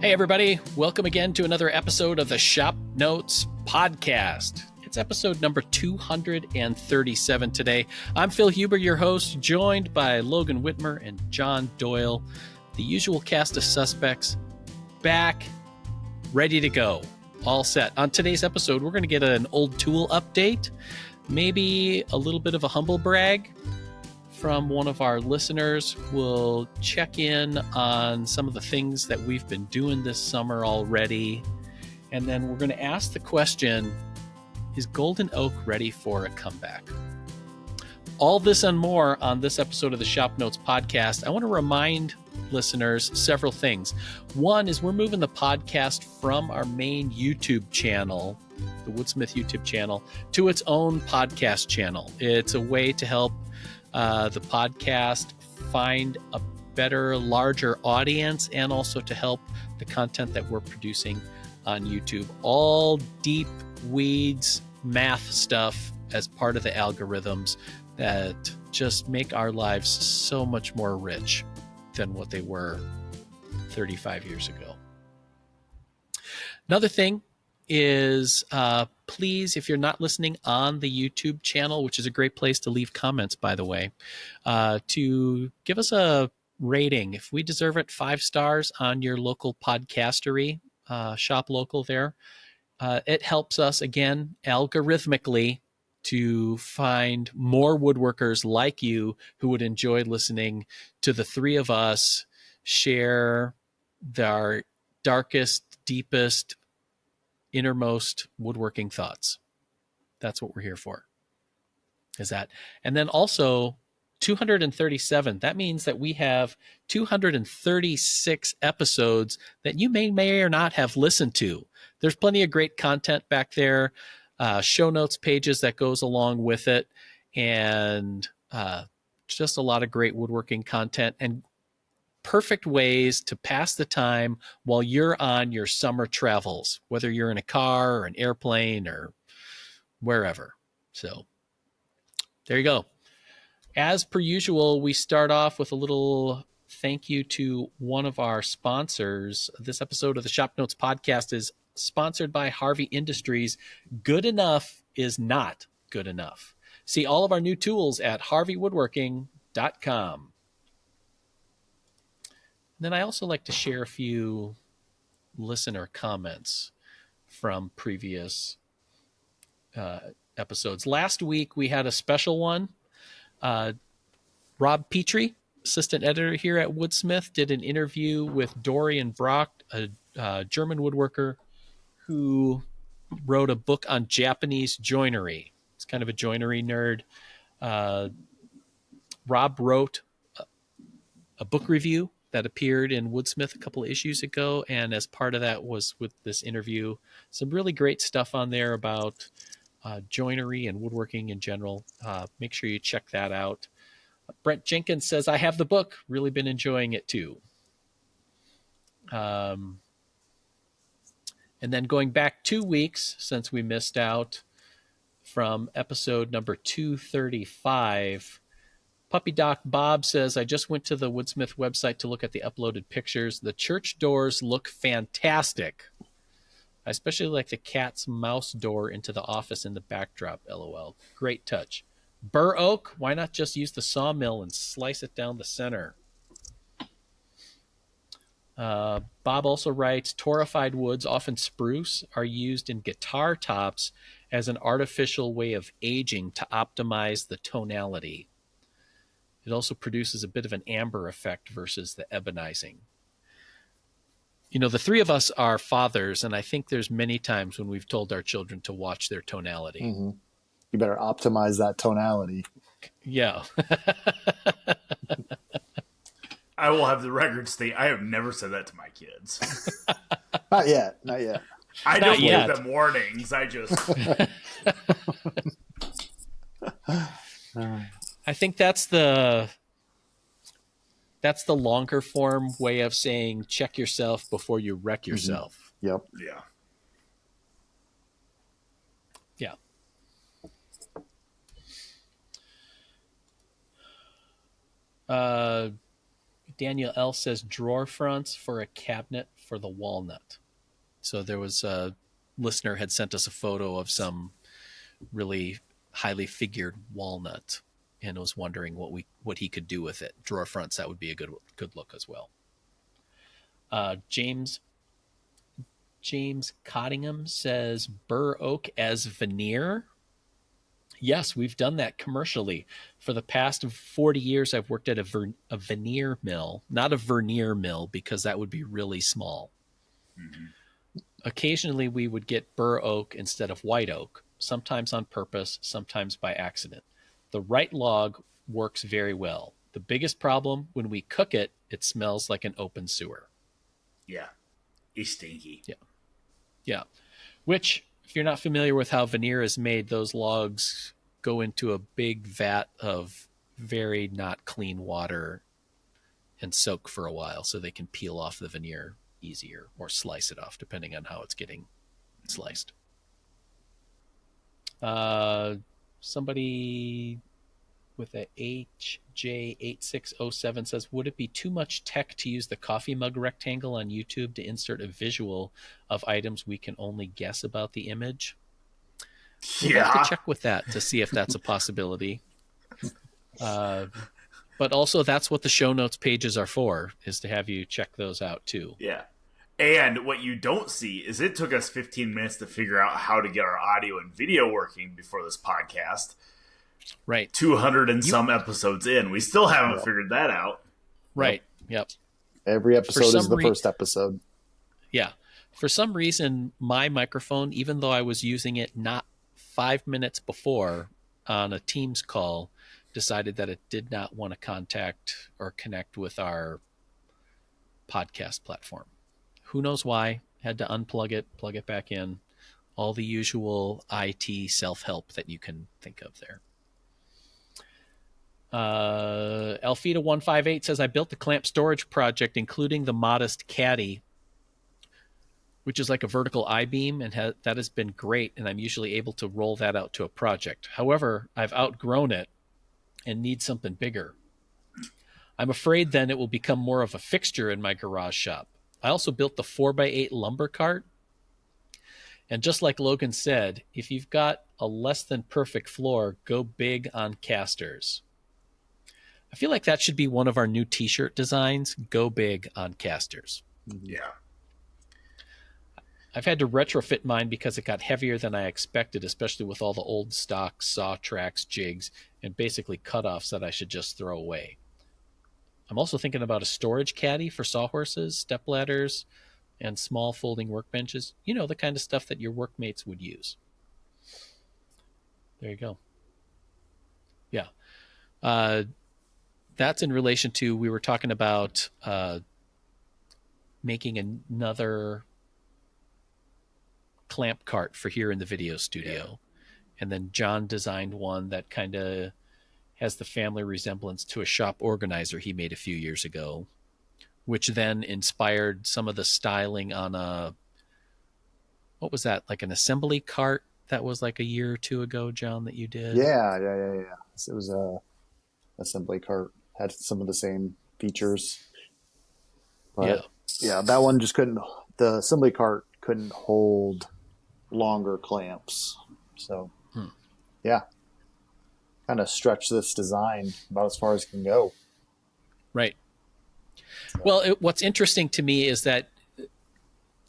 Hey, everybody. Welcome again to another episode of the ShopNotes Podcast. It's episode number 237 today. I'm Phil Huber, your host, joined by Logan Whitmer and John Doyle, the usual cast of suspects, back, ready to go, all set. On today's episode, we're going to get an old tool update, maybe a little bit of a humble brag from one of our listeners. We'll check in on some of the things that we've been doing this summer already. And then we're going to ask the question, is Golden Oak ready for a comeback? All this and more on this episode of the ShopNotes Podcast. I want to remind listeners several things. One is we're moving the podcast from our main YouTube channel, the Woodsmith YouTube channel, to its own podcast channel. It's a way to help the podcast find a better, larger audience, and also to help the content that we're producing on YouTube. All deep weeds, math stuff as part of the algorithms that just make our lives so much more rich than what they were 35 years ago. Another thing is please, if you're not listening on the YouTube channel, which is a great place to leave comments, by the way, to give us a rating. If we deserve it, 5 stars on your local podcastery, shop local there. It helps us, again, algorithmically to find more woodworkers like you who would enjoy listening to the three of us share our darkest, deepest, innermost woodworking thoughts. That's what we're here for. Is that. And then also 237. That means that we have 236 episodes that you may or not have listened to. There's plenty of great content back there, show notes pages that goes along with it, and just a lot of great woodworking content and perfect ways to pass the time while you're on your summer travels, whether you're in a car or an airplane or wherever. So there you go. As per usual, we start off with a little thank you to one of our sponsors. This episode of the ShopNotes Podcast is sponsored by Harvey Industries. Good enough is not good enough. See all of our new tools at harveywoodworking.com. Then I also like to share a few listener comments from previous episodes. Last week, we had a special one. Rob Petrie, assistant editor here at Woodsmith, did an interview with Dorian Brock, a German woodworker who wrote a book on Japanese joinery. It's kind of a joinery nerd. Rob wrote a book review that appeared in Woodsmith a couple of issues ago, and as part of that was with this interview, some really great stuff on there about joinery and woodworking in general. Make sure you check that out. Brent Jenkins says, I have the book. Really been enjoying it too. And then going back 2 weeks since we missed out from episode number 235, Puppy Doc Bob says, I just went to the Woodsmith website to look at the uploaded pictures. The church doors look fantastic. I especially like the cat's mouse door into the office in the backdrop, LOL. Great touch. Burr oak, why not just use the sawmill and slice it down the center? Bob also writes, torrified woods, often spruce, are used in guitar tops as an artificial way of aging to optimize the tonality. It also produces a bit of an amber effect versus the ebonizing. You know, the three of us are fathers, and I think there's many times when we've told our children to watch their tonality. Mm-hmm. You better optimize that tonality. Yeah. I will have the record state. I have never said that to my kids. Not yet. Not yet. I don't give them warnings. I just... I think that's the longer form way of saying check yourself before you wreck yourself. Mm-hmm. Yep. Yeah. Yeah. Daniel L says drawer fronts for a cabinet for the walnut. So there was a listener had sent us a photo of some really highly figured walnut and was wondering what he could do with it. Drawer fronts, that would be a good look as well. James Cottingham says burr oak as veneer. Yes, we've done that commercially. For the past 40 years, I've worked at a veneer mill, not a vernier mill, because that would be really small. Mm-hmm. Occasionally, we would get burr oak instead of white oak, sometimes on purpose, sometimes by accident. The right log works very well. The biggest problem, when we cook it, it smells like an open sewer. Yeah. It's stinky. Yeah. Which, if you're not familiar with how veneer is made, those logs go into a big vat of very not clean water and soak for a while so they can peel off the veneer easier or slice it off, depending on how it's getting sliced. Somebody with a HJ8607 says, would it be too much tech to use the coffee mug rectangle on YouTube to insert a visual of items we can only guess about the image? We'll have to check with that to see if that's a possibility. But also that's what the show notes pages are for, is to have you check those out too. Yeah. And what you don't see is it took us 15 minutes to figure out how to get our audio and video working before this podcast. Right. 200 and some episodes in. We still haven't figured that out. Right. Yep. Every episode is the first episode. Yeah. For some reason, my microphone, even though I was using it not 5 minutes before on a Teams call, decided that it did not want to contact or connect with our podcast platform. Who knows why? Had to unplug it, plug it back in. All the usual IT self-help that you can think of there. Alfita158 says, I built the clamp storage project, including the modest caddy, which is like a vertical I-beam, and that has been great, and I'm usually able to roll that out to a project. However, I've outgrown it and need something bigger. I'm afraid then it will become more of a fixture in my garage shop. I also built the 4x8 lumber cart, and just like Logan said, if you've got a less than perfect floor, go big on casters. I feel like that should be one of our new t-shirt designs. Go big on casters. Yeah. I've had to retrofit mine because it got heavier than I expected, especially with all the old stock saw tracks, jigs, and basically cutoffs that I should just throw away. I'm also thinking about a storage caddy for sawhorses, step ladders, and small folding workbenches. You know, the kind of stuff that your workmates would use. There you go. Yeah. That's in relation to, we were talking about making another clamp cart for here in the video studio. Yeah. And then John designed one that kind of has the family resemblance to a shop organizer he made a few years ago, which then inspired some of the styling on what was that, like an assembly cart that was like a year or two ago, John, that you did? Yeah. It was a assembly cart, had some of the same features. But yeah, that one just couldn't, the assembly cart couldn't hold longer clamps. So yeah, kind of stretch this design about as far as it can go. Right. So. Well, what's interesting to me is that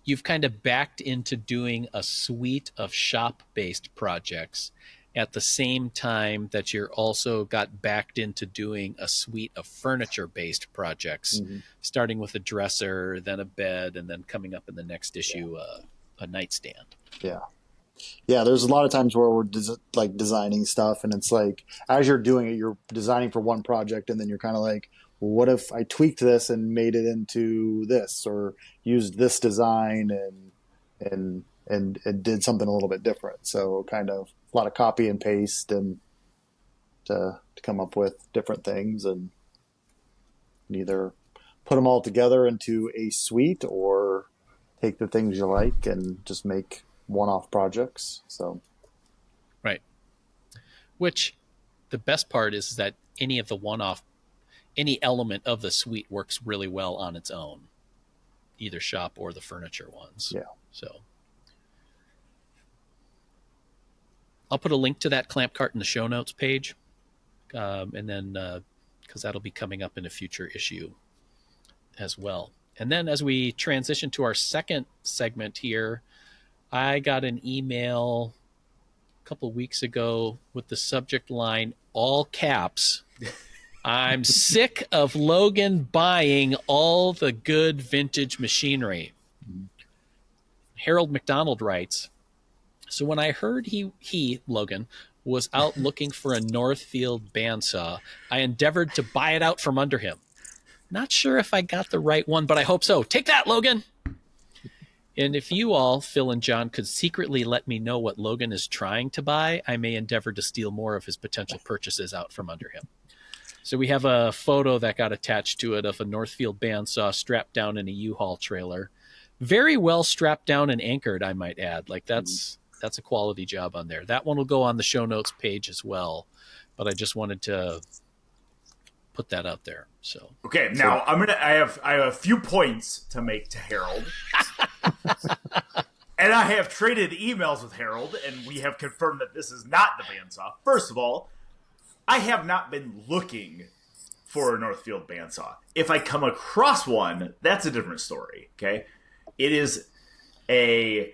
you've kind of backed into doing a suite of shop-based projects at the same time that you're also got backed into doing a suite of furniture-based projects, starting with a dresser, then a bed, and then coming up in the next issue, a nightstand. Yeah, there's a lot of times where we're designing stuff, and it's like, as you're doing it, you're designing for one project, and then you're kind of like, well, what if I tweaked this and made it into this, or used this design and did something a little bit different? So kind of a lot of copy and paste and to come up with different things, and either put them all together into a suite or take the things you like and just make one-off projects. So right, which the best part is that any of the one-off, any element of the suite works really well on its own, either shop or the furniture ones. Yeah. So I'll put a link to that clamp cart in the show notes page. And then, because that'll be coming up in a future issue as well. And then as we transition to our second segment here, I got an email a couple of weeks ago with the subject line, all caps. I'm sick of Logan buying all the good vintage machinery. Harold McDonald writes, so when I heard he, Logan, was out looking for a Northfield bandsaw, I endeavored to buy it out from under him. Not sure if I got the right one, but I hope so. Take that, Logan! And if you all, Phil and John, could secretly let me know what Logan is trying to buy, I may endeavor to steal more of his potential purchases out from under him. So we have a photo that got attached to it of a Northfield bandsaw strapped down in a U-Haul trailer. Very well strapped down and anchored, I might add. Like that's a quality job on there. That one will go on the show notes page as well. But I just wanted to put that out there. So okay, now I have a few points to make to Harold. And I have traded emails with Harold, and we have confirmed that this is not the bandsaw. First of all, I have not been looking for a Northfield bandsaw. If I come across one, that's a different story, okay? It is a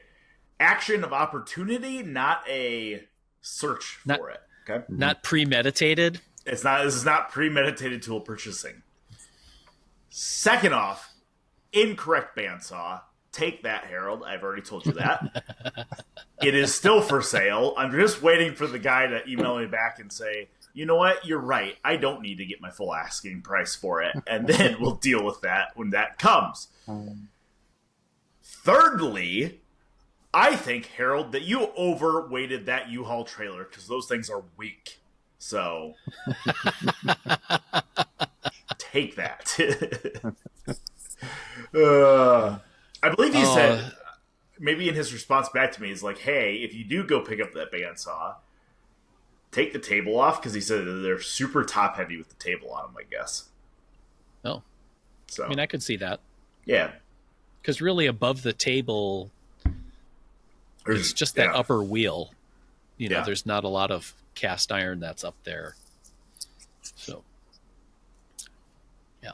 action of opportunity, not a search for it, okay? Not premeditated. This is not premeditated tool purchasing. Second off, incorrect bandsaw. Take that, Harold. I've already told you that. It is still for sale. I'm just waiting for the guy to email me back and say, you know what? You're right. I don't need to get my full asking price for it. And then we'll deal with that when that comes. Thirdly, I think, Harold, that you overweighted that U-Haul trailer because those things are weak. So take that. I believe he said, maybe in his response back to me, is like, hey, if you do go pick up that bandsaw, take the table off, because he said that they're super top heavy with the table on them, I guess. Oh. So, I mean, I could see that. Yeah. Because really above the table, it's just that upper wheel. You know, there's not a lot of cast iron that's up there. So, yeah.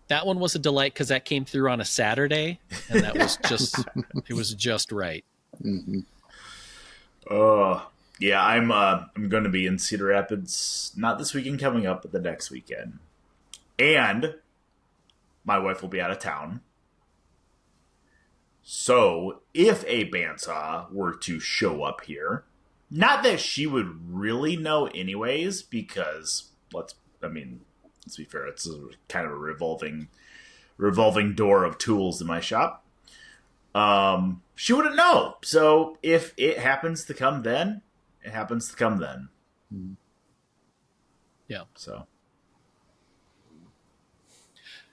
That one was a delight because that came through on a Saturday, and that was just, it was just right. Mm-hmm. Yeah, I'm going to be in Cedar Rapids, not this weekend coming up, but the next weekend. And my wife will be out of town. So if a bandsaw were to show up here, not that she would really know anyways, because let's be fair, it's kind of a revolving door of tools in my shop. She wouldn't know. So if it happens to come then, it happens to come then. Yeah.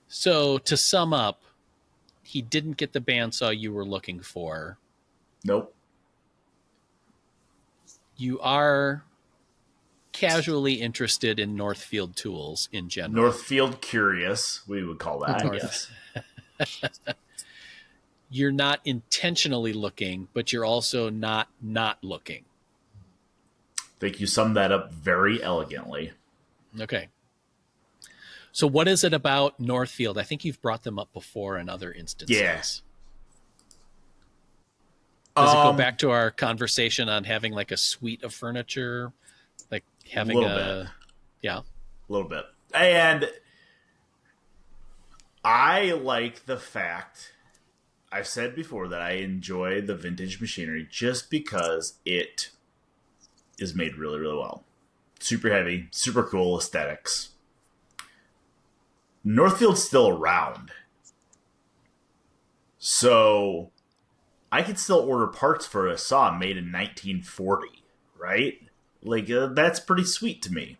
So to sum up, he didn't get the bandsaw you were looking for. Nope. You are casually interested in Northfield tools in general. Northfield curious, we would call that, yes. You're not intentionally looking, but you're also not looking. I think you summed that up very elegantly. Okay. So what is it about Northfield? I think you've brought them up before in other instances. Yeah. Does it go back to our conversation on having like a suite of furniture? Like having a little bit. And I like the fact, I've said before that I enjoy the vintage machinery just because it is made really, really well. Super heavy, super cool aesthetics. Northfield's still around. So I could still order parts for a saw made in 1940, right? Like, that's pretty sweet to me.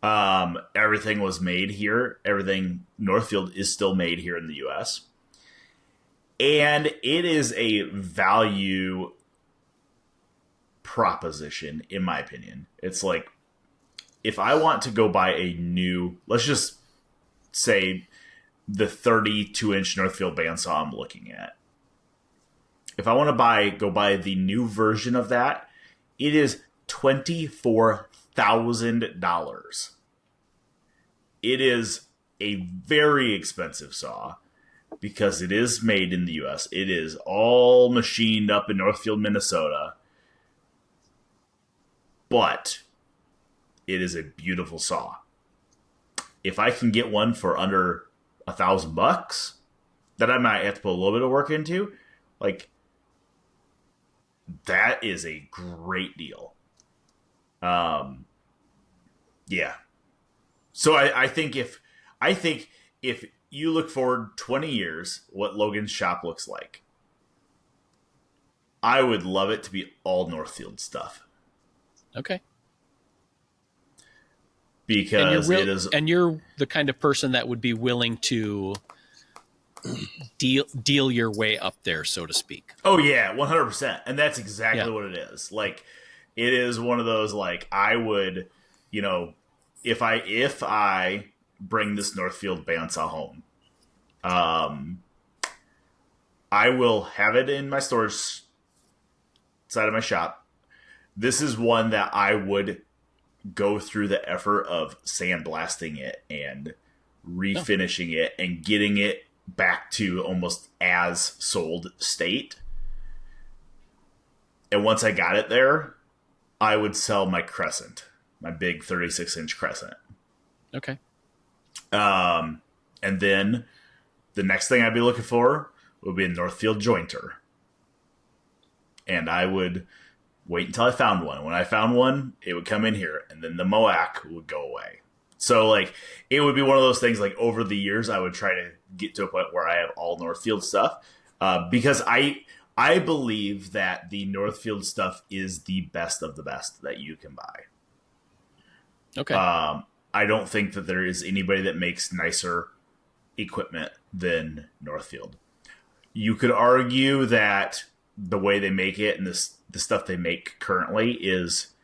Everything was made here. Everything Northfield is still made here in the U.S. And it is a value proposition, in my opinion. It's like, if I want to go buy a new, let's just say the 32-inch Northfield bandsaw I'm looking at. If I want to go buy the new version of that, it is $24,000. It is a very expensive saw because it is made in the U.S. It is all machined up in Northfield, Minnesota. But it is a beautiful saw. If I can get one for under $1,000 that I might have to put a little bit of work into, like, that is a great deal. Yeah. So I think if you look forward 20 years, what Logan's shop looks like, I would love it to be all Northfield stuff. Okay. Because it is, and you're the kind of person that would be willing to deal your way up there, so to speak. Oh yeah, 100%. And that's exactly what it is. Like, it is one of those, like, I would, if I bring this Northfield bandsaw home, I will have it in my storage side of my shop. This is one that I would go through the effort of sandblasting it and refinishing it and getting it back to almost as sold state. And once I got it there, I would sell my Crescent, my big 36-inch Crescent. Okay. And then the next thing I'd be looking for would be a Northfield jointer. And I would wait until I found one. When I found one, it would come in here, and then the Moac would go away. So, like, it would be one of those things, like, over the years, I would try to get to a point where I have all Northfield stuff. Because I believe that the Northfield stuff is the best of the best that you can buy. Okay. I don't think that there is anybody that makes nicer equipment than Northfield. You could argue that the way they make it and the stuff they make currently is,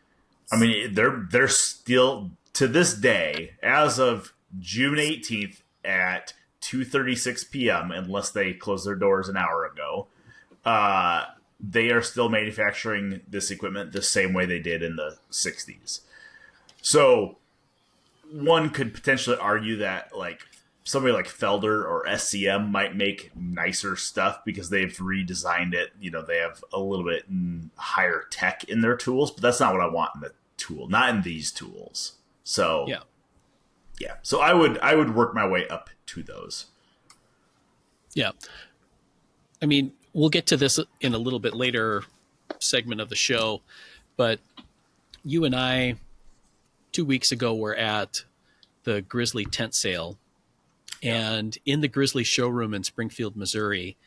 I mean, they're still, to this day, as of June 18th at 2:36 p.m., unless they closed their doors an hour ago, they are still manufacturing this equipment the same way they did in the 60s. So one could potentially argue that, like, somebody like Felder or SCM might make nicer stuff because they've redesigned it. They have a little bit higher tech in their tools, but that's not what I want in the tool, not in these tools. So yeah. So I would work my way up to those. Yeah. I mean, we'll get to this in a little bit later segment of the show, but you and I 2 weeks ago were at the Grizzly tent sale. And in the Grizzly showroom in Springfield, Missouri,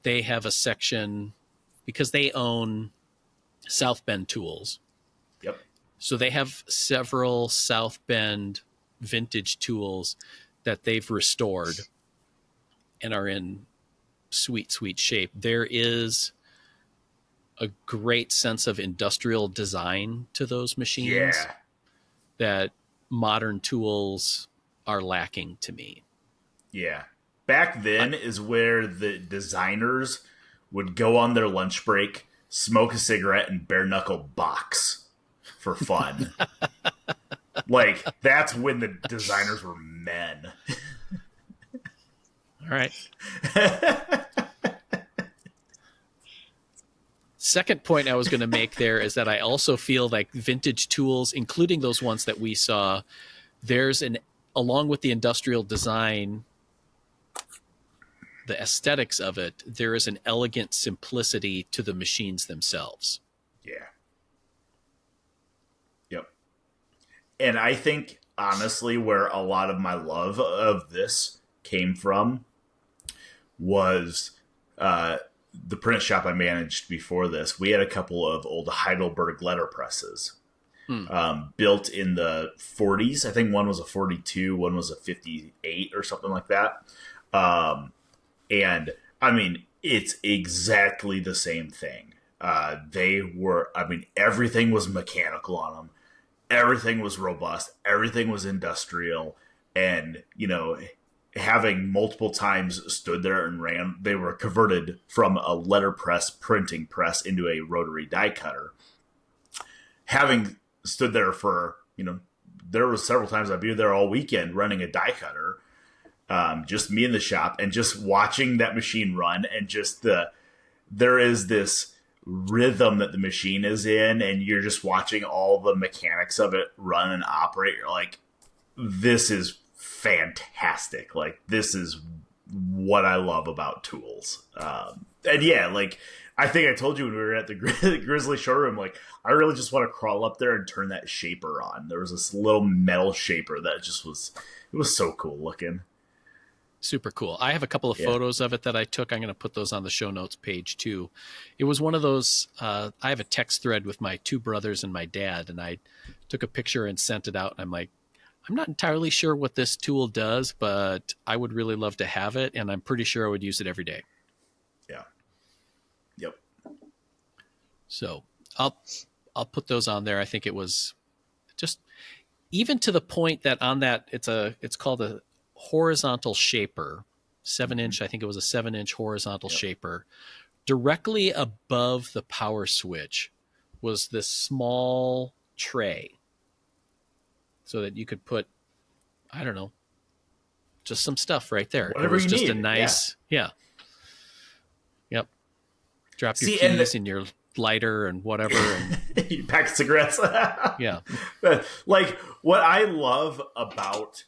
they have a section because they own South Bend tools. Yep. So they have several South Bend vintage tools that they've restored and are in sweet, sweet shape. There is a great sense of industrial design to those machines that modern tools are lacking to me. Yeah. Back then is where the designers would go on their lunch break, smoke a cigarette, and bare knuckle box for fun. Like, that's when the designers were men. All right. Second point I was going to make there is that I also feel like vintage tools, including those ones that we saw, along with the industrial design, the aesthetics of it, there is an elegant simplicity to the machines themselves. Yeah. Yep. And I think, honestly, where a lot of my love of this came from was the print shop I managed before this. We had a couple of old Heidelberg letterpresses built in the 40s. I think one was a 42, one was a 58 or something like that. And I mean, it's exactly the same thing. Everything was mechanical on them. everything was robust, everything was industrial, and, you know, having multiple times stood there and ran, they were converted from a letterpress printing press into a rotary die cutter. Having stood there for, you know, there was several times I'd be there all weekend running a die cutter, just me in the shop, and just watching that machine run, and just there is this rhythm that the machine is in, and you're just watching all the mechanics of it run and operate. You're like, this is fantastic. Like, this is what I love about tools. And yeah, like, I think I told you when we were at the Grizzly showroom, like, I really just want to crawl up there and turn that shaper on. There was this little metal shaper that just it was so cool looking. Super cool. I have a couple of photos of it that I took. I'm going to put those on the show notes page too. It was one of those, I have a text thread with my two brothers and my dad, and I took a picture and sent it out. And I'm like, I'm not entirely sure what this tool does, but I would really love to have it. And I'm pretty sure I would use it every day. Yeah. Yep. So I'll put those on there. I think it was just even to the point that on that, it's called a horizontal shaper, 7-inch. I think it was a 7-inch horizontal shaper. Directly above the power switch was this small tray so that you could put, I don't know, just some stuff right there. Whatever it was you just need. a nice, Yep. Drop your See, keys and your lighter and whatever. And you pack cigarettes. yeah. Like, what I love about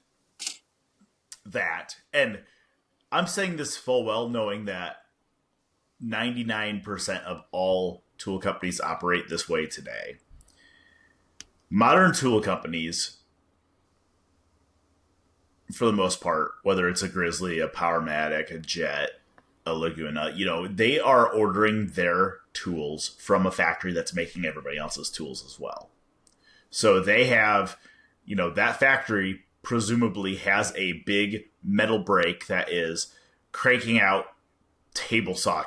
that, and I'm saying this full well knowing that 99% of all tool companies operate this way today. Modern tool companies, for the most part, whether it's a Grizzly, a Powermatic, a Jet, a Laguna, you know, they are ordering their tools from a factory that's making everybody else's tools as well. So they have, you know, that factory presumably has a big metal brake that is cranking out table saw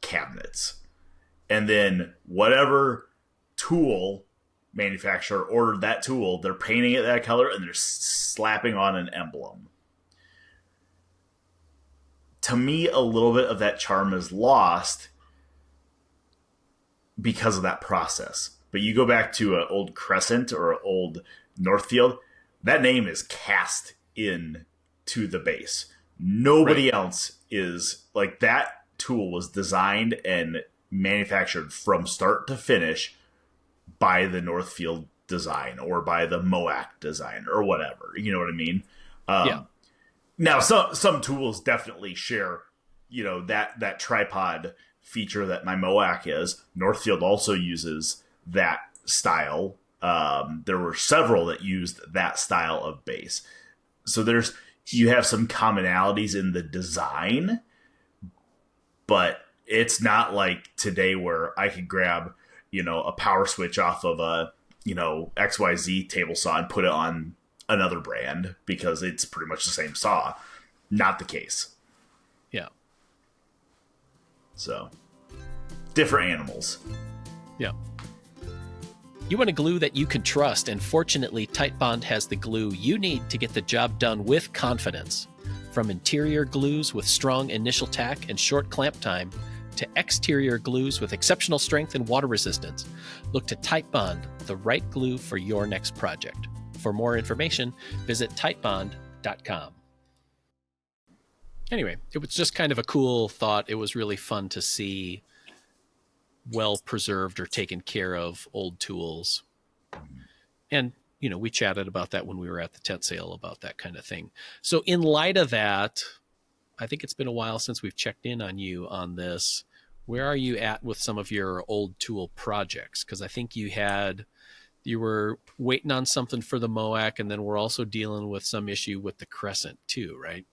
cabinets. And then whatever tool manufacturer ordered that tool, they're painting it that color and they're slapping on an emblem. To me, a little bit of that charm is lost because of that process. But you go back to an old Crescent or an old Northfield, that name is cast in to the base. Nobody else is like that. Tool was designed and manufactured from start to finish by the Northfield design or by the Moac design or whatever. You know what I mean? Yeah. Now, some tools definitely share, you know, that tripod feature that my Moac is. Northfield also uses that style. There were several that used that style of base. So you have some commonalities in the design, but it's not like today where I could grab, you know, a power switch off of a, you know, XYZ table saw and put it on another brand because it's pretty much the same saw. Not the case. Yeah. So, different animals. Yeah. You want a glue that you can trust, and fortunately, Titebond has the glue you need to get the job done with confidence. From interior glues with strong initial tack and short clamp time, to exterior glues with exceptional strength and water resistance, look to Titebond, the right glue for your next project. For more information, visit Titebond.com. Anyway, it was just kind of a cool thought. It was really fun to see well-preserved or taken care of old tools. And, you know, we chatted about that when we were at the tent sale about that kind of thing. So in light of that, I think it's been a while since we've checked in on you on this. Where are you at with some of your old tool projects? Because I think you were waiting on something for the Moac, and then we're also dealing with some issue with the Crescent too, right?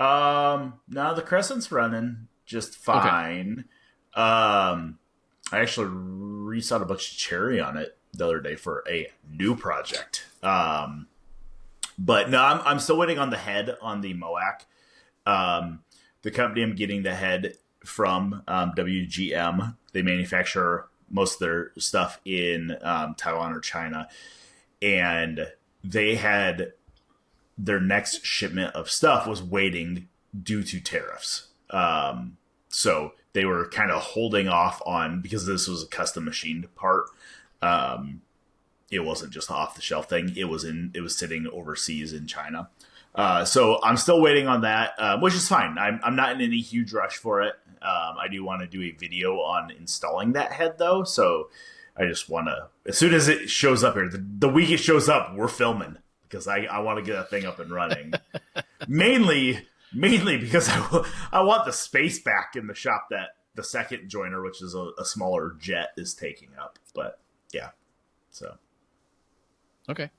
No, the Crescent's running just fine. Okay. I actually reset a bunch of cherry on it the other day for a new project. But no, I'm still waiting on the head on the Moac. The company I'm getting the head from, WGM, they manufacture most of their stuff in Taiwan or China, and they had their next shipment of stuff was waiting due to tariffs. So they were kind of holding off on, because this was a custom machined part. It wasn't just an off the shelf thing. It was sitting overseas in China. So I'm still waiting on that, which is fine. I'm not in any huge rush for it. I do want to do a video on installing that head though. So I just want to, as soon as it shows up here, the week it shows up, we're filming, because I want to get that thing up and running. mainly because I want the space back in the shop that the second joiner, which is a smaller jet, is taking up. But yeah, so. Okay.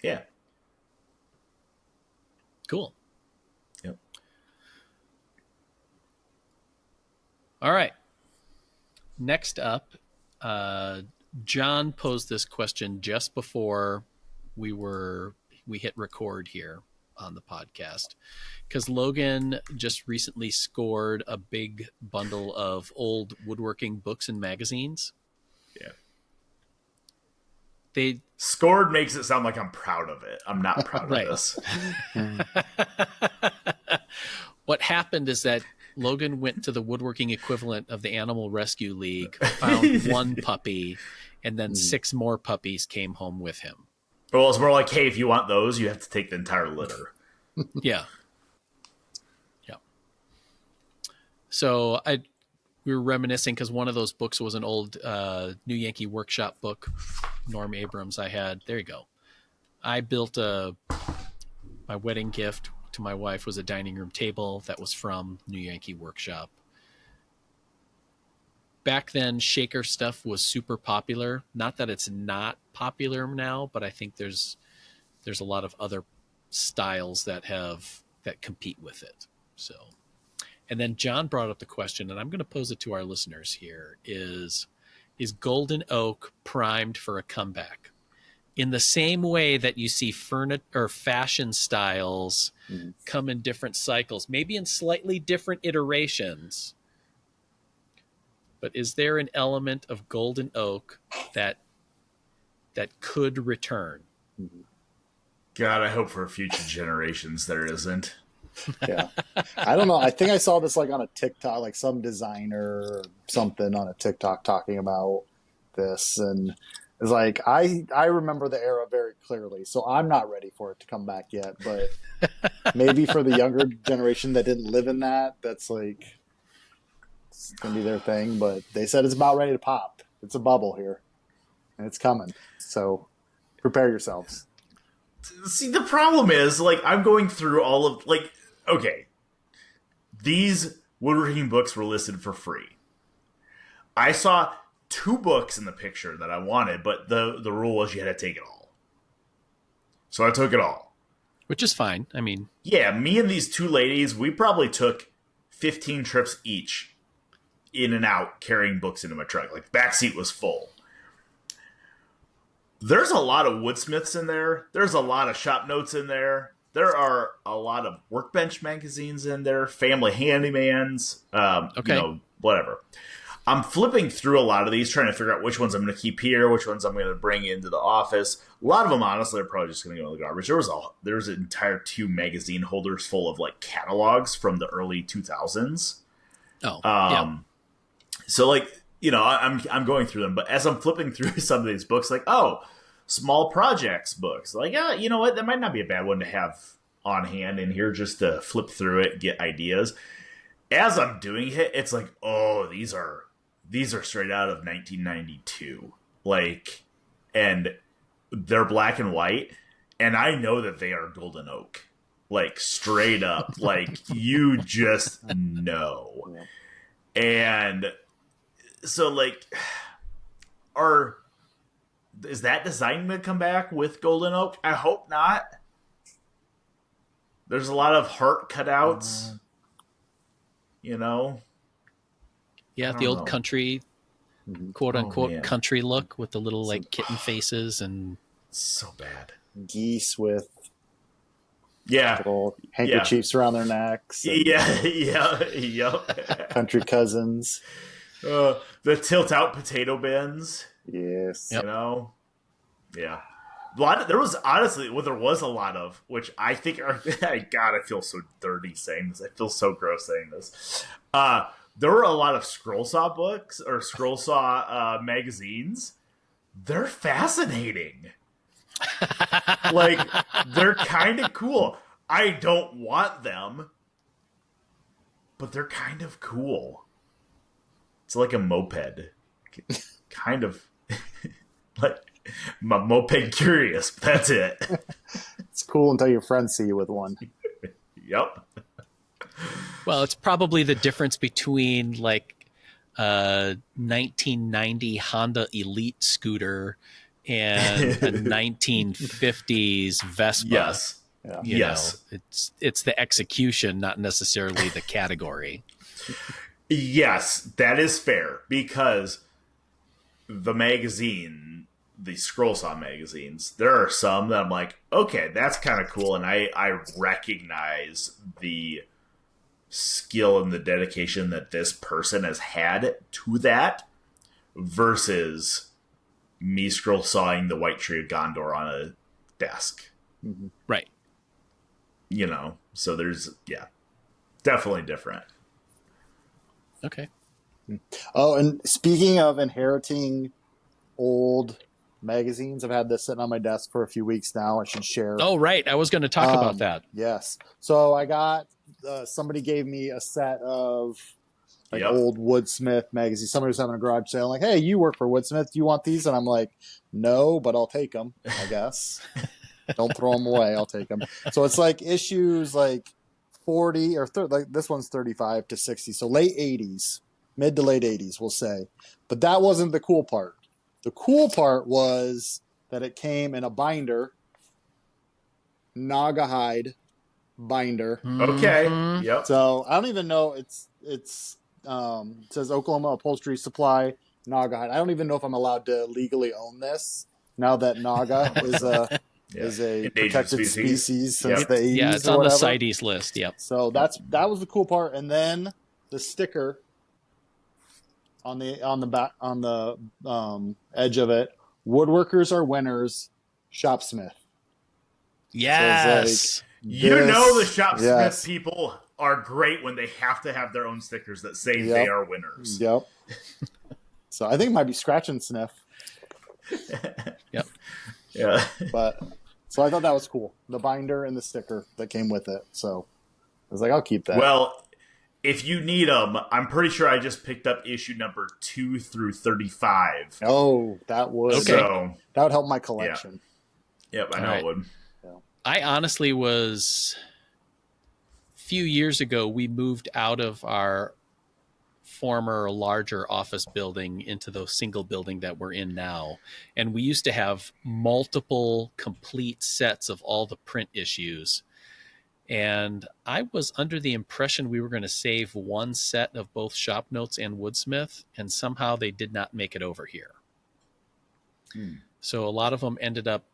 Yeah. Cool. Yep. All right. Next up, John posed this question just before we hit record here on the podcast, because Logan just recently scored a big bundle of old woodworking books and magazines. Yeah. They scored makes it sound like I'm proud of it. I'm not proud of this. What happened is that Logan went to the woodworking equivalent of the Animal Rescue League, found one puppy, and then 6 more puppies came home with him. Well, it's more like, hey, if you want those, you have to take the entire litter. Yeah. So we were reminiscing, because one of those books was an old New Yankee Workshop book, Norm Abrams. There you go. I built my wedding gift to my wife was a dining room table that was from New Yankee Workshop. Back then, shaker stuff was super popular. Not that it's not popular now, but I think there's a lot of other styles that compete with it. So, and then John brought up the question, and I'm going to pose it to our listeners here: is golden oak primed for a comeback? In the same way that you see furniture or fashion styles come in different cycles, maybe in slightly different iterations, but is there an element of golden oak that could return? God, I hope for future generations there isn't. Yeah. I don't know. I think I saw this like on a TikTok, like some designer or something on a TikTok talking about this, and it's like I remember the era very clearly, so I'm not ready for it to come back yet. But maybe for the younger generation that didn't live in that, that's like it's gonna be their thing. But they said it's about ready to pop. It's a bubble here, and it's coming. So prepare yourselves. See, the problem is, like, I'm going through all of, like, okay, these woodworking books were listed for free. I saw 2 books in the picture that I wanted, but the rule was you had to take it all. So I took it all. Which is fine. I mean... Yeah, me and these 2 ladies, we probably took 15 trips each in and out carrying books into my truck. Like, the back seat was full. There's a lot of woodsmiths in there. There's a lot of ShopNotes in there. There are a lot of workbench magazines in there, family handymans, whatever. I'm flipping through a lot of these, trying to figure out which ones I'm going to keep here, which ones I'm going to bring into the office. A lot of them, honestly, are probably just going to go in the garbage. There was an entire 2 magazine holders full of like catalogs from the early 2000s. Oh, yeah. So like, I'm going through them, but as I'm flipping through some of these books, like, oh, small projects books, like, you know what, that might not be a bad one to have on hand in here just to flip through it, get ideas. As I'm doing it, it's like, oh, these are straight out of 1992, like, and they're black and white, and I know that they are golden oak, like, straight up, like, you just know. And so, like, is that design going to come back with golden oak? I hope not. There's a lot of heart cutouts, Yeah, the old country, quote unquote, country look with the little like kitten faces and so bad geese with Yeah. Little handkerchiefs around their necks. Yeah. Country cousins. The tilt out potato bins. Yes. Yep. You know, yeah. There was a lot of, which I think are, God, I feel so dirty saying this. I feel so gross saying this. There were a lot of scroll saw books or scroll saw magazines. They're fascinating. Like, they're kind of cool. I don't want them, but they're kind of cool. It's like a moped. Kind of like my moped curious. That's it. It's cool until your friends see you with one. Yep. Well, it's probably the difference between like a 1990 Honda Elite scooter and a 1950s Vespa. Yes. Yeah. You Yes. know, it's the execution, not necessarily the category. Yes, that is fair, because the scroll saw magazines, there are some that I'm like, okay, that's kind of cool, and I recognize the skill and the dedication that this person has had to that, versus me scroll sawing the White Tree of Gondor on a desk. Mm-hmm. Right. You know, so there's, definitely different. Okay. Oh, and speaking of inheriting old magazines, I've had this sitting on my desk for a few weeks now. I should share. Oh, right. I was going to talk about that. Yes. So I got, somebody gave me a set of old Woodsmith magazines. Somebody was having a garage sale. Like, hey, you work for Woodsmith. Do you want these? And I'm like, no, but I'll take them, I guess. Don't throw them away. I'll take them. So it's like issues like 40 or like this one's 35 to 60. So late 80s, mid to late 80s, we'll say. But that wasn't the cool part. The cool part was that it came in a binder, Naga hide binder. Okay. Mhm. Yep. So I don't even know. It says Oklahoma Upholstery Supply Naga hide. I don't even know if I'm allowed to legally own this now that Naga is a Endangered protected species since Yep. the 80s. Yeah, it's or on the whatever. CITES list. Yep. So that was the cool part, and then the sticker on the back on the edge of it. Woodworkers are winners. Shopsmith. Yes. So You know the Shopsmith yes. people are great when they have to have their own stickers that say they are winners. Yep. So I think it might be Scratch and Sniff. Yep. Yeah. But so I thought that was cool. The binder and the sticker that came with it. So I was like, I'll keep that. Well, if you need them, I'm pretty sure I just picked up issue number 2 through 35. Oh, that would So, that would help my collection. yep, I know Alright. it would. I honestly was, a few years ago, we moved out of our former larger office building into the single building that we're in now. And we used to have multiple complete sets of all the print issues. And I was under the impression we were going to save one set of both ShopNotes and Woodsmith, and somehow they did not make it over here. So a lot of them ended up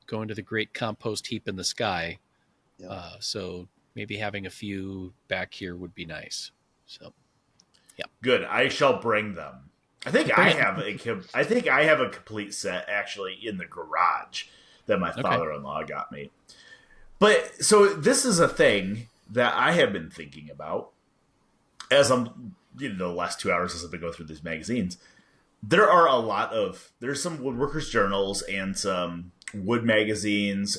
going to the great compost heap in the sky. Yeah. So maybe having a few back here would be nice. So, yeah. Good. I shall bring them. I think I have a complete set actually in the garage that my father-in-law got me. But so this is a thing that I have been thinking about as I'm, the last 2 hours as I've been going through these magazines. There's some woodworkers journals and some wood magazines,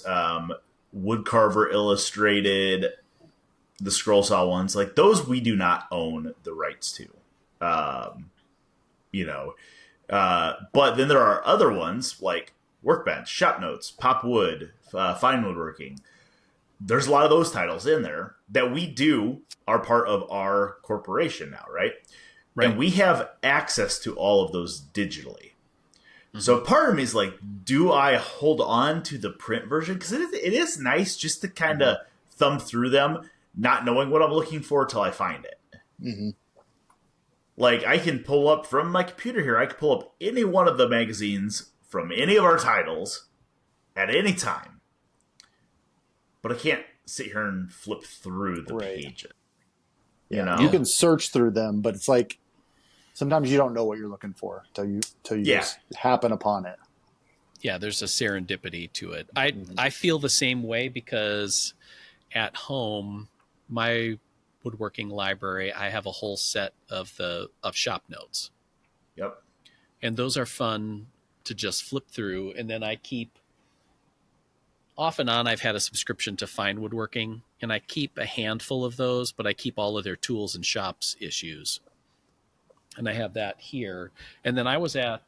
Woodcarver Illustrated, the scroll saw ones, like those we do not own the rights to. But then there are other ones like Workbench, ShopNotes, Pop Wood, Fine Woodworking. There's a lot of those titles in there that we are part of our corporation now, right? And we have access to all of those digitally. Mm-hmm. So part of me is like, do I hold on to the print version? Because it is nice just to kind of thumb through them, not knowing what I'm looking for till I find it. Mm-hmm. Like, I can pull up from my computer here, I can pull up any one of the magazines from any of our titles at any time. But I can't sit here and flip through the pages. You know, You can search through them, but it's like sometimes you don't know what you're looking for till you just happen upon it. Yeah, there's a serendipity to it. I feel the same way because at home, my woodworking library, I have a whole set of ShopNotes. Yep. And those are fun to just flip through. And then I keep, off and on, I've had a subscription to Find Woodworking, and I keep a handful of those, but I keep all of their tools and shops issues. And I have that here. And then I was at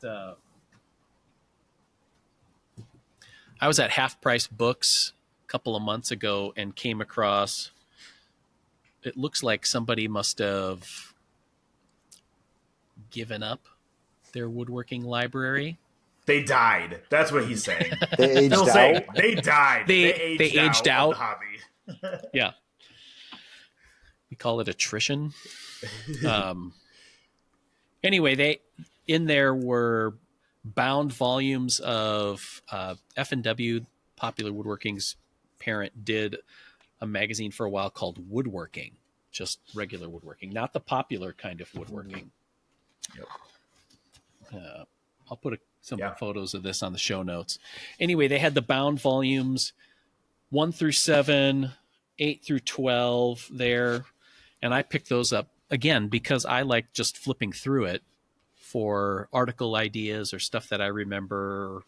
Half Price Books a couple of months ago and came across, it looks like somebody must have given up their woodworking library. They died. That's what he's saying. They aged out. They died. They aged out. Of the hobby. Yeah. We call it attrition. Anyway, in there were bound volumes of F&W, Popular Woodworking's parent, did a magazine for a while called Woodworking, just regular woodworking, not the popular kind of woodworking. Yep. I'll put some photos of this on the show notes. Anyway, they had the bound volumes 1 through 7, 8 through 12 there. And I picked those up again because I like just flipping through it for article ideas or stuff that I remember.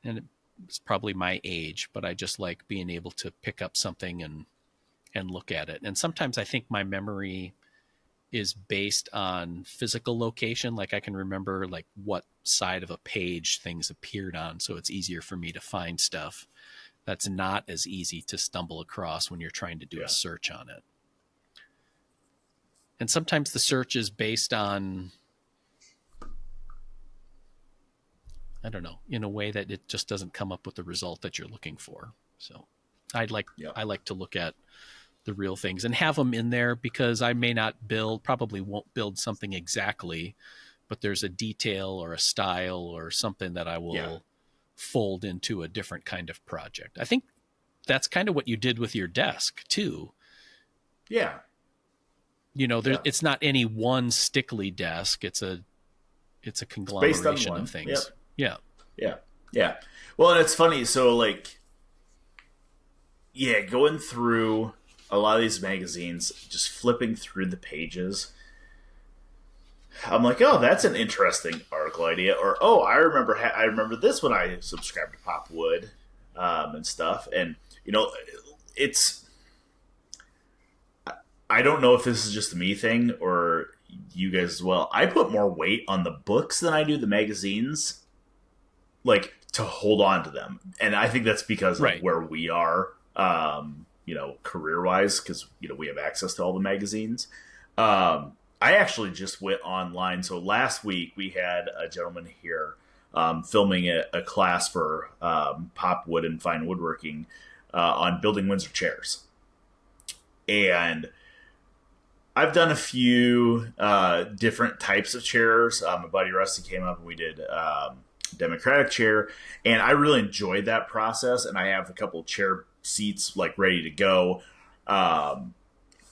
And it's probably my age, but I just like being able to pick up something and look at it. And sometimes I think my memory is based on physical location. Like I can remember like what side of a page things appeared on. So it's easier for me to find stuff that's not as easy to stumble across when you're trying to do a search on it. And sometimes the search is based on, I don't know, in a way that it just doesn't come up with the result that you're looking for. So I like to look at the real things and have them in there because I may not probably won't build something exactly, but there's a detail or a style or something that I will fold into a different kind of project. I think that's kind of what you did with your desk too. Yeah. You know, it's not any one stickly desk. It's a conglomeration of things. Yep. Yeah. Well, and it's funny. So like, going through a lot of these magazines, just flipping through the pages, I'm like, oh, that's an interesting article idea. Or, oh, I remember this when I subscribed to Pop Wood and stuff. And, you know, I don't know if this is just a me thing or you guys as well. I put more weight on the books than I do the magazines, like to hold on to them. And I think that's because of where we are, career-wise, because, we have access to all the magazines. I actually just went online. So last week we had a gentleman here filming a class for Pop Wood and Fine Woodworking on building Windsor chairs. And I've done a few different types of chairs. My buddy Rusty came up and we did Democratic chair, and I really enjoyed that process. And I have a couple of chair seats like ready to go.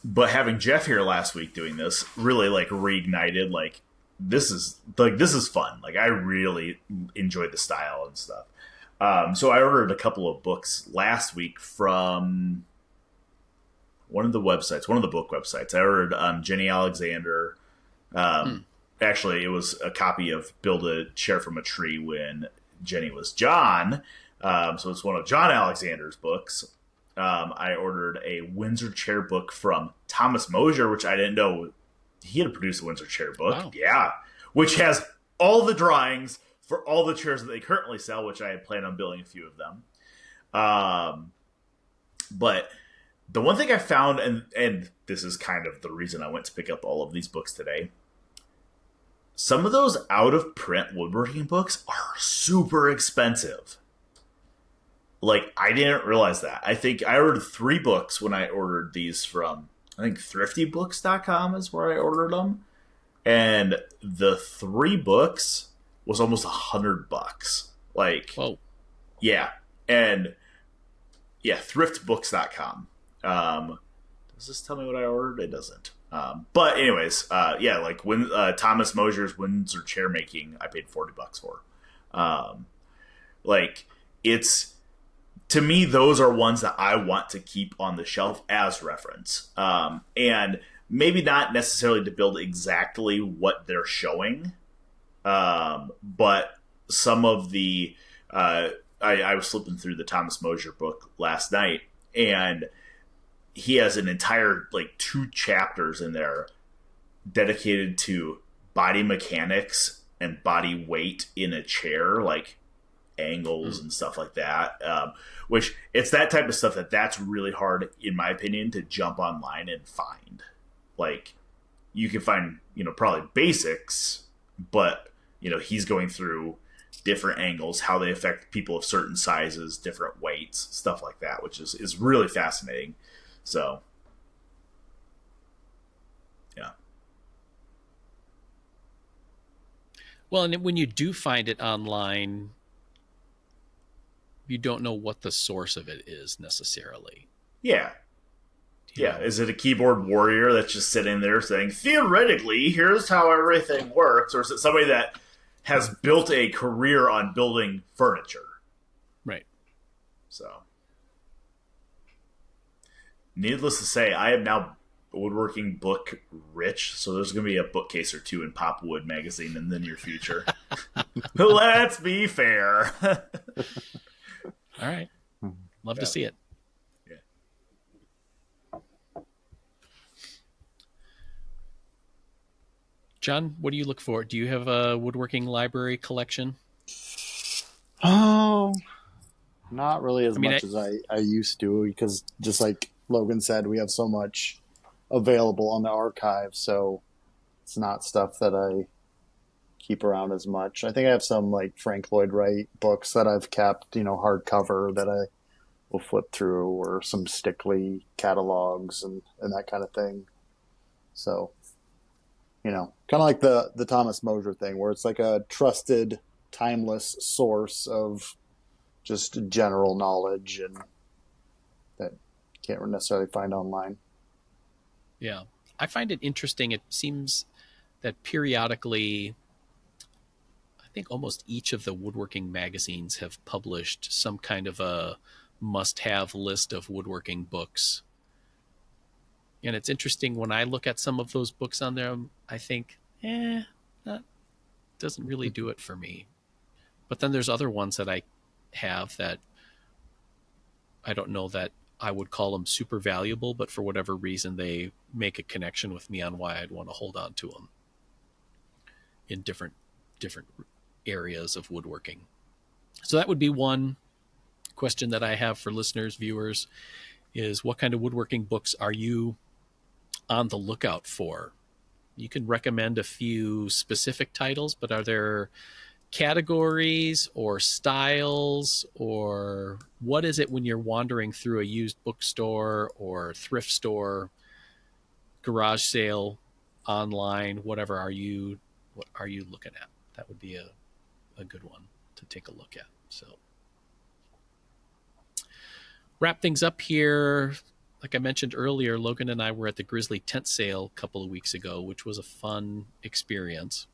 But having Jeff here last week doing this really like reignited, like this is fun. Like I really enjoyed the style and stuff. So I ordered a couple of books last week from one of the book websites. I ordered Jenny Alexander. Actually, it was a copy of Build a Chair from a Tree when Jenny was John. So it's one of John Alexander's books. I ordered a Windsor chair book from Thomas Mosier, which I didn't know he had produced a Windsor chair book. Wow. Yeah. Which has all the drawings for all the chairs that they currently sell, which I had planned on building a few of them. But the one thing I found, and this is kind of the reason I went to pick up all of these books today, some of those out-of-print woodworking books are super expensive. Like, I didn't realize that. I think I ordered 3 books when I ordered these from, I think, thriftybooks.com is where I ordered them. And the 3 books was almost $100. Like, whoa. Yeah. And, yeah, thriftbooks.com. Does this tell me what I ordered? It doesn't. But anyways, yeah, like when Thomas Mosier's Windsor chair making, I paid $40 for. Like it's to me, those are ones that I want to keep on the shelf as reference, and maybe not necessarily to build exactly what they're showing, but some of the I was flipping through the Thomas Mosier book last night, and he has an entire 2 chapters in there dedicated to body mechanics and body weight in a chair, like angles and stuff like that. Which it's that type of stuff that's really hard, in my opinion, to jump online and find. Like you can find, probably basics, but he's going through different angles, how they affect people of certain sizes, different weights, stuff like that, which is really fascinating. So, yeah. Well, and when you do find it online, you don't know what the source of it is necessarily. Yeah. Yeah. Is it a keyboard warrior that's just sitting there saying, theoretically, here's how everything works? Or is it somebody that has built a career on building furniture? Right. So, needless to say, I am now woodworking book rich, so there's going to be a bookcase or 2 in Pop Wood magazine in the near future. Let's be fair. All right. Love to see it. Yeah. John, what do you look for? Do you have a woodworking library collection? Oh, not really as much as I used to, because just like Logan said, we have so much available on the archive, so it's not stuff that I keep around as much. I think I have some Frank Lloyd Wright books that I've kept, hardcover that I will flip through, or some Stickley catalogs and that kind of thing. So, kind of like the Thomas Mosier thing, where it's like a trusted, timeless source of just general knowledge and that you can't necessarily find online. Yeah. I find it interesting. It seems that periodically, I think almost each of the woodworking magazines have published some kind of a must-have list of woodworking books. And it's interesting when I look at some of those books on there, I think, that doesn't really do it for me. But then there's other ones that I have that I don't know that I would call them super valuable, but for whatever reason, they make a connection with me on why I'd want to hold on to them in different areas of woodworking. So that would be one question that I have for listeners, viewers, is what kind of woodworking books are you on the lookout for? You can recommend a few specific titles, but are there categories or styles, or what is it when you're wandering through a used bookstore or thrift store, garage sale, online, whatever, what are you looking at? That would be a good one to take a look at. So wrap things up here. Like I mentioned earlier, Logan and I were at the Grizzly tent sale a couple of weeks ago, which was a fun experience.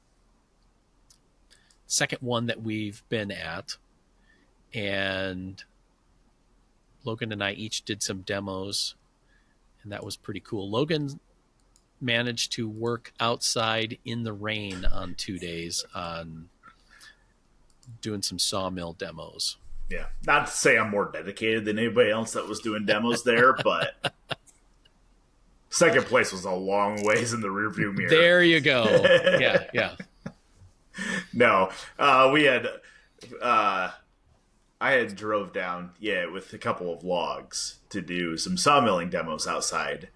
Second one that we've been at, and Logan and I each did some demos, and that was pretty cool. Logan managed to work outside in the rain on 2 days on doing some sawmill demos. Yeah, not to say I'm more dedicated than anybody else that was doing demos there, but second place was a long ways in the rearview mirror. There you go. Yeah. No, we had, I had drove down, with a couple of logs to do some sawmilling demos outside,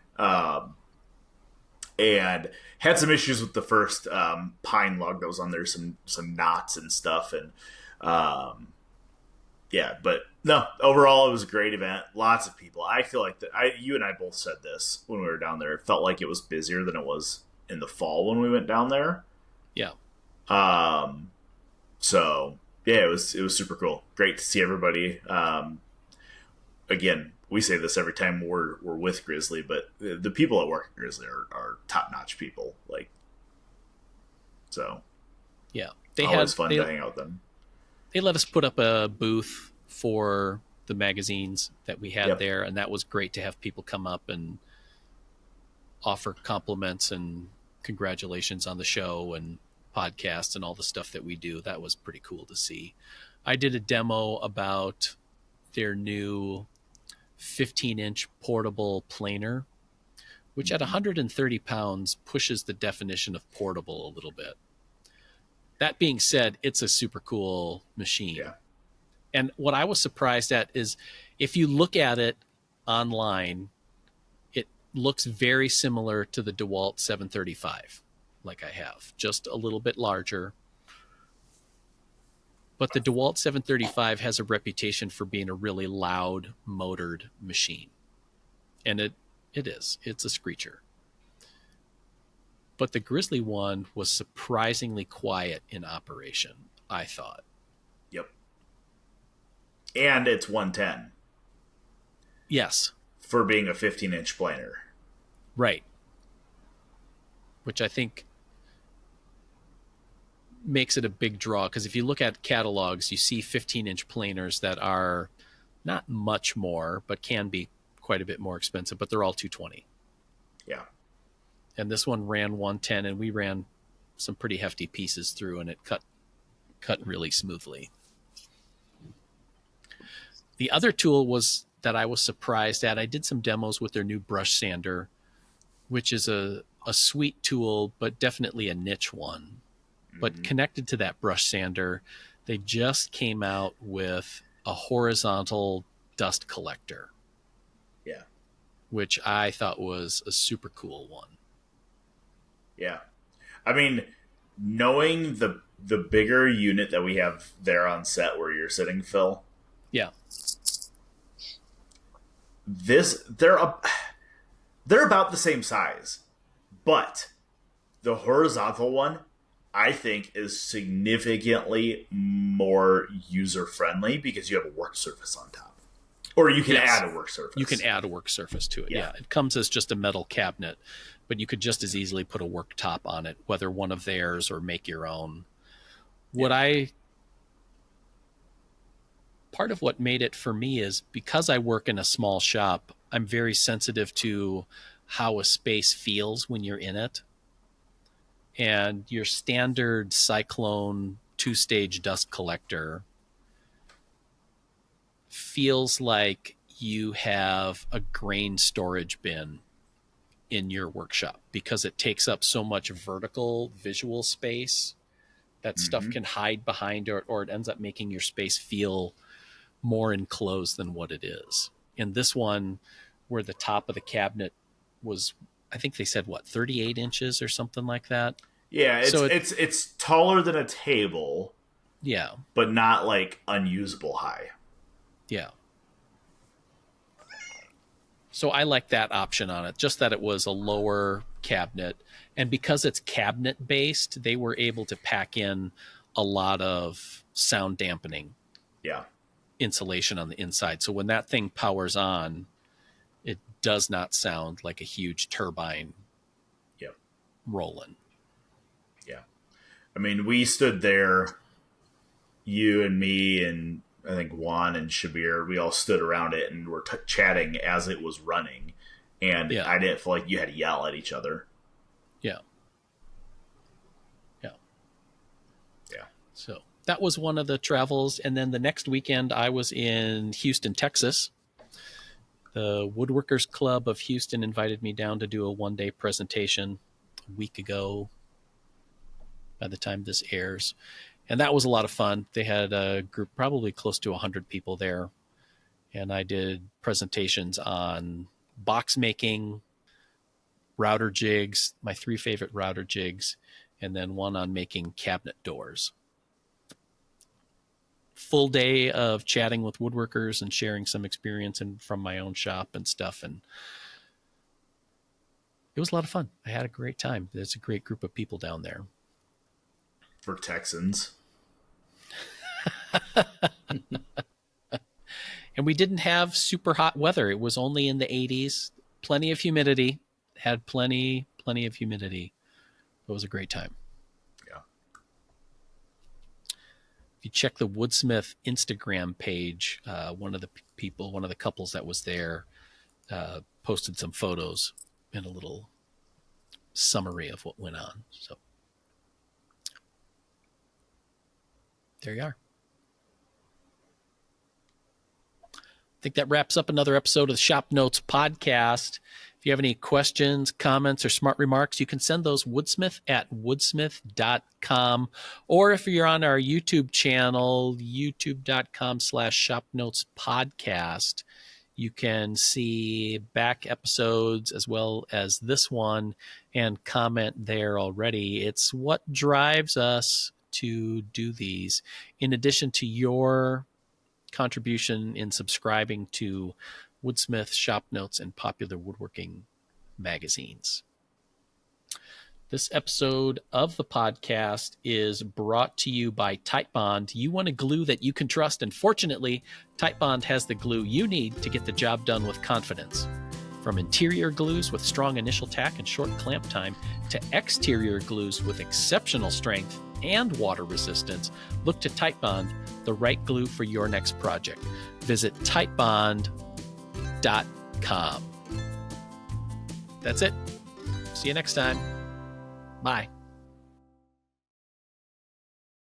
and had some issues with the first pine log that was on there, some knots and stuff, and but no, overall it was a great event. Lots of people. I feel like you and I both said this when we were down there. It felt like it was busier than it was in the fall when we went down there. Yeah. So yeah, it was super cool. Great to see everybody. again, we say this every time we're with Grizzly, but the people that work at Grizzly are top notch people. Like, so Yeah, always fun to hang out with them. They let us put up a booth for the magazines that we had there, and that was great to have people come up and offer compliments and congratulations on the show and podcast and all the stuff that we do. That was pretty cool to see. I did a demo about their new 15-inch portable planer, which at 130 pounds pushes the definition of portable a little bit. That being said, it's a super cool machine. Yeah. And what I was surprised at is if you look at it online, it looks very similar to the DeWalt 735, like I have, just a little bit larger. But the DeWalt 735 has a reputation for being a really loud motored machine. And it is. It's a screecher. But the Grizzly one was surprisingly quiet in operation, I thought. Yep. And it's 110. Yes. For being a 15-inch planer. Right. Which I think makes it a big draw, because if you look at catalogs, you see 15-inch planers that are not much more, but can be quite a bit more expensive, but they're all 220. Yeah. And this one ran 110, and we ran some pretty hefty pieces through, and it cut really smoothly. The other tool was that I was surprised at. I did some demos with their new brush sander, which is a sweet tool, but definitely a niche one. But connected to that brush sander, they just came out with a horizontal dust collector. Yeah. Which I thought was a super cool one. Yeah. I mean, knowing the bigger unit that we have there on set where you're sitting, Phil. Yeah. They're about the same size, but the horizontal one, I think, is significantly more user-friendly because you have a work surface on top. Or you can add a work surface. You can add a work surface to it, yeah. It comes as just a metal cabinet, but you could just as easily put a work top on it, whether one of theirs or make your own. Part of what made it for me is because I work in a small shop, I'm very sensitive to how a space feels when you're in it. And your standard Cyclone 2-stage dust collector feels like you have a grain storage bin in your workshop because it takes up so much vertical visual space that stuff can hide behind, or it ends up making your space feel more enclosed than what it is. In this one, where the top of the cabinet was, I think they said, 38 inches or something like that. Yeah, it's taller than a table. Yeah. But not like unusable high. Yeah. So I like that option on it, just that it was a lower cabinet. And because it's cabinet based, they were able to pack in a lot of sound dampening. Yeah. Insulation on the inside. So when that thing powers on, it does not sound like a huge turbine rolling. Yeah. I mean, we stood there, you and me and I think Juan and Shabir, we all stood around it and were chatting as it was running. And I didn't feel like you had to yell at each other. Yeah. Yeah. Yeah. So that was one of the travels. And then the next weekend I was in Houston, Texas. The Woodworkers Club of Houston invited me down to do a one-day presentation a week ago by the time this airs. And that was a lot of fun. They had a group, probably close to 100 people there. And I did presentations on box making, router jigs, my 3 favorite router jigs, and then one on making cabinet doors. Full day of chatting with woodworkers and sharing some experience from my own shop and stuff. And it was a lot of fun. I had a great time. There's a great group of people down there. For Texans. And we didn't have super hot weather. It was only in the 80s, plenty of humidity, had plenty of humidity. It was a great time. Yeah. If you check the Woodsmith Instagram page, one of the couples that was there posted some photos and a little summary of what went on. So there you are. I think that wraps up another episode of the Shop Notes Podcast. If you have any questions, comments, or smart remarks, you can send those woodsmith@woodsmith.com. Or if you're on our YouTube channel, youtube.com/ShopNotesPodcast, you can see back episodes as well as this one and comment there already. It's what drives us to do these. In addition to your contribution in subscribing to Woodsmith, Shop Notes, and Popular Woodworking magazines. This episode of the podcast is brought to you by Titebond. You want a glue that you can trust, and fortunately, Titebond has the glue you need to get the job done with confidence. From interior glues with strong initial tack and short clamp time to exterior glues with exceptional strength and water resistance, look to Titebond, the right glue for your next project. Visit Titebond.com. That's it. See you next time. Bye.